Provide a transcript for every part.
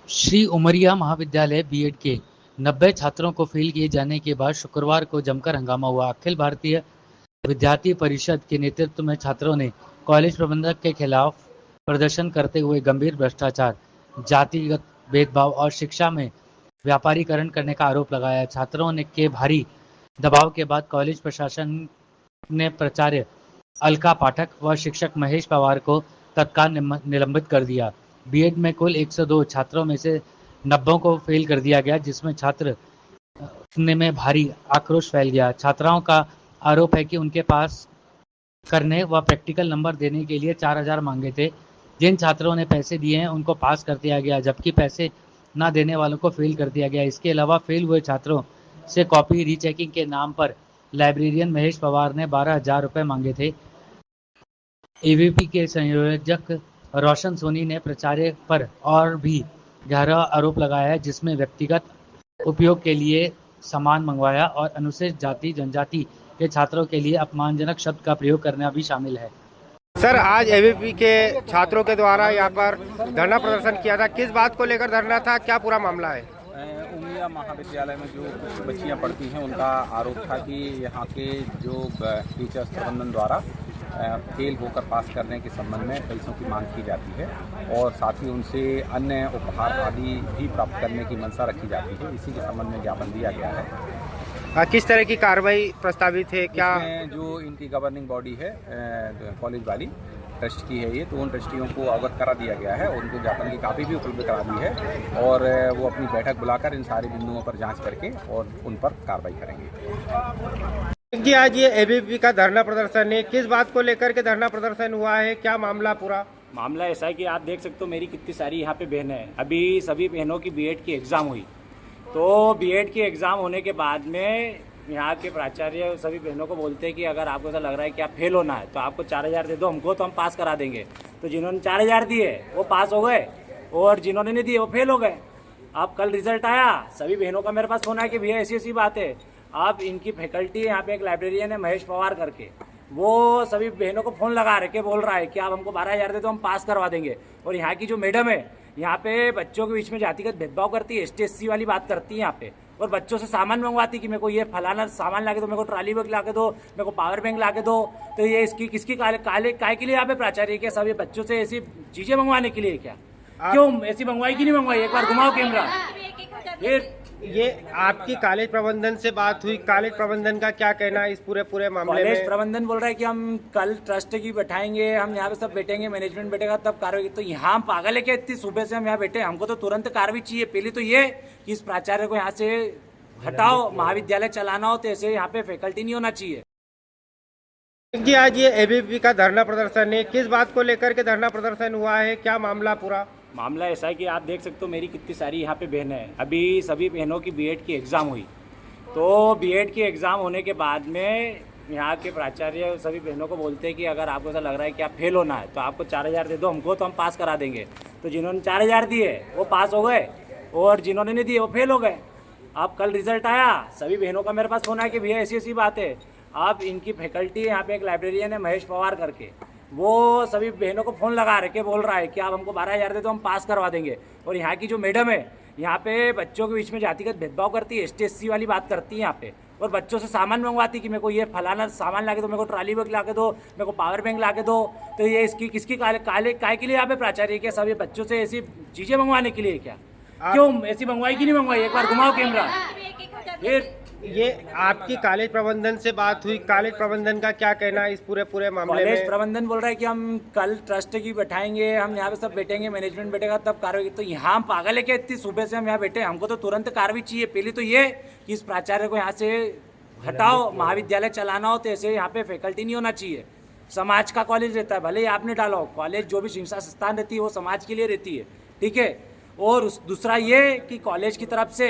श्री उमरिया महाविद्यालय बीएड के 90 छात्रों को फेल किए जाने के बाद शुक्रवार को जमकर हंगामा हुआ। अखिल भारतीय विद्यार्थी परिषद के नेतृत्व में छात्रों ने कॉलेज प्रबंधक के खिलाफ प्रदर्शन करते हुए गंभीर भ्रष्टाचार, जातिगत भेदभाव और शिक्षा में व्यापारीकरण करने का आरोप लगाया। छात्रों ने के भारी दबाव के बाद कॉलेज प्रशासन ने प्राचार्य अलका पाठक व शिक्षक महेश पवार को तत्काल निलंबित कर दिया। बीएड में कुल 102 छात्रों में से 90 को फेल कर दिया गया, जिसमें छात्र सुनने में भारी आक्रोश फैल गया। छात्राओं का आरोप है कि उनके पास करने व प्रैक्टिकल नंबर देने के लिए 4000 मांगे थे। जिन छात्रों ने पैसे दिए हैं उनको पास कर दिया गया, जबकि पैसे न देने वालों को फेल कर दिया गया। इसके अलावा फेल हुए छात्रों से कॉपी रीचेकिंग के नाम पर लाइब्रेरियन महेश पवार ने 12,000 रुपये मांगे थे। एबीवीपी के संयोजक रोशन सोनी ने प्राचार्य पर और भी गहरा आरोप लगाया है, जिसमें व्यक्तिगत उपयोग के लिए सामान मंगवाया और अनुसूचित जाति जनजाति के छात्रों के लिए अपमानजनक शब्द का प्रयोग करना भी शामिल है। सर, आज एबीवीपी के छात्रों के द्वारा यहाँ पर धरना प्रदर्शन किया था। किस बात को लेकर धरना था, क्या पूरा मामला है? उमिया महाविद्यालय में जो कुछ बच्चियां पढ़ती हैं उनका आरोप था कि यहाँ के जो टीचर्स प्रबंधन द्वारा फेल होकर पास करने के संबंध में पैसों की मांग की जाती है और साथ ही उनसे अन्य उपहार आदि भी प्राप्त करने की मंशा रखी जाती है। इसी के संबंध में ज्ञापन दिया गया है। किस तरह की कार्रवाई प्रस्तावित है? क्या जो इनकी गवर्निंग बॉडी है कॉलेज वाली ट्रस्ट की है ये, तो उन ट्रस्टियों को अवगत करा दिया गया है और उनको ज्ञापन की कापी भी उपलब्ध करा दी है और वो अपनी बैठक बुलाकर इन सारे बिंदुओं पर जांच करके और उन पर कार्रवाई करेंगे। जी, आज ये एबीवीपी का धरना प्रदर्शन है, किस बात को लेकर के धरना प्रदर्शन हुआ है, क्या मामला पूरा? मामला ऐसा है कि आप देख सकते हो मेरी कितनी सारी यहाँ पे बहनें हैं। अभी सभी बहनों की बीएड की एग्ज़ाम हुई, तो बीएड की एग्ज़ाम होने के बाद में यहाँ के प्राचार्य सभी बहनों को बोलते हैं कि अगर आपको ऐसा लग रहा है कि आप फेल होना है तो आपको 4000 दे दो हमको, तो हम पास करा देंगे। तो जिन्होंने 4000 दिए वो पास हो गए और जिन्होंने नहीं दिए वो फेल हो गए। अब कल रिजल्ट आया, सभी बहनों का मेरे पास फोन आया कि भैया ऐसी ऐसी बात है। अब इनकी फैकल्टी यहाँ पे एक लाइब्रेरियन है महेश पवार करके, वो सभी बहनों को फ़ोन लगा रहे के बोल रहा है कि आप हमको 12,000 दे तो हम पास करवा देंगे। और यहाँ की जो मैडम है यहाँ पे बच्चों के बीच में जातिगत भेदभाव करती है, ST/SC वाली बात करती है यहाँ पे, और बच्चों से सामान मंगवाती कि मेरे को ये फलाना सामान ला के दो, मेरे को ट्रॉली बैग ला के दो, मेरे को पावर बैंक ला के दो। तो ये इसकी किसकी काय के लिए यहाँ पे प्राचार्य क्या सभी बच्चों से ऐसी चीज़ें मंगवाने के लिए क्या? क्यों ऐसी मंगवाई कि नहीं मंगवाई? एक बार घुमाओ कैमरा। फिर ये आपकी कॉलेज प्रबंधन से बात हुई, कॉलेज प्रबंधन का क्या कहना है इस पूरे मामले में? कॉलेज प्रबंधन बोल रहा है कि हम कल ट्रस्ट की बैठाएंगे, हम यहाँ पे सब बैठेंगे, मैनेजमेंट बैठेगा तब कार्रवाई। तो यहाँ हम पागल है क्या? इतनी सुबह से हम यहाँ बैठे, हमको तो तुरंत कार्रवाई चाहिए। पहले तो ये कि इस प्राचार्य को यहाँ से हटाओ, महाविद्यालय चलाना हो तो ऐसे यहाँ पे फैकल्टी नहीं होना चाहिए। जी, आज ये एबीवीपी का धरना प्रदर्शन है, किस बात को लेकर के धरना प्रदर्शन हुआ है, क्या मामला पूरा? मामला ऐसा है कि आप देख सकते हो मेरी कितनी सारी यहाँ पे बहनें हैं। अभी सभी बहनों की बीएड की एग्ज़ाम हुई, तो बीएड की एग्ज़ाम होने के बाद में यहाँ के प्राचार्य सभी बहनों को बोलते हैं कि अगर आपको ऐसा लग रहा है कि आप फेल होना है तो आपको 4000 दे दो हमको, तो हम पास करा देंगे। तो जिन्होंने 4000 दिए वो पास हो गए और जिन्होंने नहीं दिए वो फेल हो गए। अब कल रिजल्ट आया, सभी बहनों का मेरे पास फोन आया कि भैया ऐसी ऐसी बात है। अब इनकी फैकल्टी यहाँ पे एक लाइब्रेरियन है महेश पवार करके, वो सभी बहनों को फ़ोन लगा रहे के बोल रहा है कि आप हमको 12,000 दे तो हम पास करवा देंगे। और यहाँ की जो मैडम है यहाँ पे बच्चों के बीच में जातिगत भेदभाव करती है, ST/SC वाली बात करती है यहाँ पे, और बच्चों से सामान मंगवाती कि मेरे को ये फलाना सामान ला के दो, मेरे को ट्रॉली बैग ला के दो, मेरे को पावर बैंक ला के दो। तो ये इसकी किसकी काय के लिए यहाँ पे प्राचार्य क्या सभी बच्चों से ऐसी चीज़ें मंगवाने के लिए क्या? क्यों ऐसी मंगवाई कि नहीं मंगवाई? एक बार घुमाओ कैमरा। फिर ये आपकी कॉलेज प्रबंधन से बात हुई, कॉलेज प्रबंधन का क्या कहना है इस पूरे मामले में? कॉलेज प्रबंधन बोल रहा है कि हम कल ट्रस्ट की बैठाएंगे, हम यहाँ पे सब बैठेंगे, मैनेजमेंट बैठेगा तब कार्रवाई। तो यहाँ हम पागल है क्या? इतनी सुबह से हम यहाँ बैठे, हमको तो तुरंत कार्रवाई चाहिए। पहले तो ये कि इस प्राचार्य को यहाँ से हटाओ, महाविद्यालय चलाना हो तो ऐसे यहाँ पे फैकल्टी नहीं होना चाहिए। समाज का कॉलेज रहता है, भले ही आपने डालो, कॉलेज जो भी शिक्षा संस्थान रहती है वो समाज के लिए रहती है, ठीक है। और दूसरा ये कि कॉलेज की तरफ से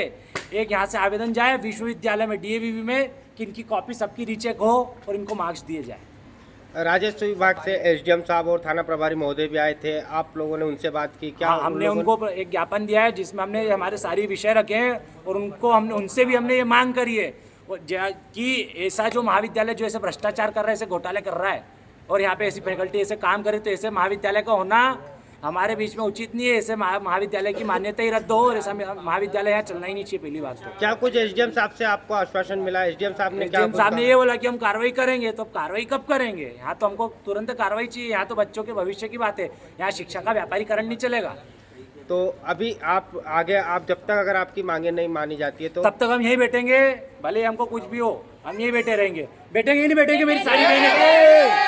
एक यहाँ से आवेदन जाए विश्वविद्यालय में DAVV में कि इनकी कॉपी सबकी रीचेक हो और इनको मार्क्स दिए जाए। राजस्व विभाग से SDM साहब और थाना प्रभारी महोदय भी आए थे, आप लोगों ने उनसे बात की क्या? हाँ, हमने उनको एक ज्ञापन दिया है जिसमें हमने हमारे सारे विषय रखे हैं और उनसे भी हमने ये मांग करी है कि ऐसा जो महाविद्यालय जो ऐसे भ्रष्टाचार कर रहा है, ऐसे घोटाले कर रहा है और यहाँ पे ऐसी फैकल्टी ऐसे काम करे, तो ऐसे महाविद्यालय का होना हमारे बीच में उचित नहीं है। ऐसे महाविद्यालय की मान्यता ही रद्द हो और ऐसा महाविद्यालय यहाँ चलना ही नहीं चाहिए। पहली बात तो क्या कुछ एसडीएम साहब से आपको आश्वासन मिला? एसडीएम साहब ने क्या एसडीएम साहब ने ये बोला कि हम कार्रवाई करेंगे। तो अब कार्रवाई कब करेंगे? यहाँ तो हमको तुरंत कार्रवाई चाहिए। यहाँ तो बच्चों के भविष्य की बात है। यहाँ शिक्षा का व्यापारीकरण नहीं चलेगा। तो अभी आप आगे, आप जब तक अगर आपकी मांगे नहीं मानी जाती है तो तब तक हम यहीं बैठेंगे, भले हमको कुछ भी हो, हम यहीं बैठे रहेंगे। बैठेंगे ही नहीं बैठेंगे, मेरी सारी बहनें